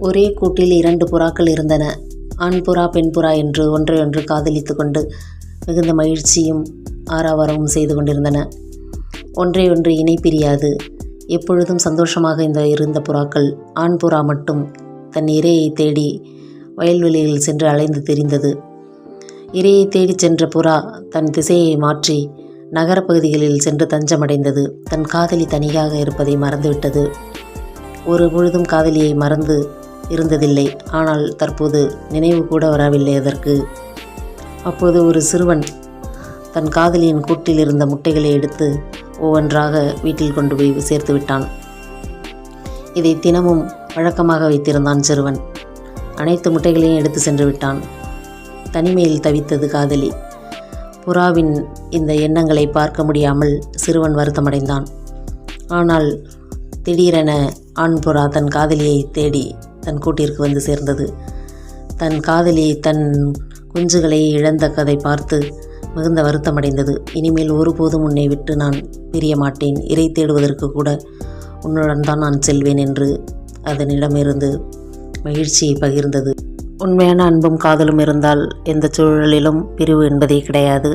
ஒரே கூட்டில் 2 புறாக்கள் இருந்தன. ஆண் புறா பெண் புறா என்று ஒன்றையொன்று காதலித்து கொண்டு மிகுந்த மகிழ்ச்சியும் ஆரவாரமும் செய்து கொண்டிருந்தன. ஒன்றையொன்று இணை பிரியாது எப்பொழுதும் சந்தோஷமாக இருந்த புறாக்கள். ஆண் புறா மட்டும் தன் இரையை தேடி வயல்வெளியில் சென்று அலைந்து திரிந்தது. இரையை தேடிச் சென்ற புறா தன் திசையை மாற்றி நகரப்பகுதிகளில் சென்று தஞ்சமடைந்தது. தன் காதலி தனியாக இருப்பதை மறந்துவிட்டது. ஒரு பொழுதும் காதலியை மறந்து இருந்ததில்லை. ஆனால் தற்போது நினைவு கூட வரவில்லை அதற்கு. அப்போது ஒரு சிறுவன் தன் காதலியின் கூட்டில் இருந்த முட்டைகளை எடுத்து ஒவ்வொன்றாக வீட்டில் கொண்டு போய் சேர்த்து விட்டான். இதை தினமும் வழக்கமாக வைத்திருந்தான் சிறுவன். அனைத்து முட்டைகளையும் எடுத்து சென்று விட்டான். தனிமையில் தவித்தது காதலி. புறாவின் இந்த எண்ணங்களை பார்க்க முடியாமல் சிறுவன் வருத்தமடைந்தான். ஆனால் திடீரென ஆண் புறா தன் காதலியை தேடி தன் கூட்டிற்கு வந்து சேர்ந்தது. தன் காதலி தன் குஞ்சுகளை இழந்த கதை பார்த்து மிகுந்த வருத்தமடைந்தது. இனிமேல் ஒருபோதும் உன்னை விட்டு நான் பிரிய மாட்டேன், இரை தேடுவதற்கு கூட உன்னுடன் தான் நான் செல்வேன் என்று அதனிடமிருந்து மகிழ்ச்சியை பகிர்ந்தது. உண்மையான அன்பும் காதலும் இருந்தால் எந்த சூழலிலும் பிரிவு என்பதே கிடையாது.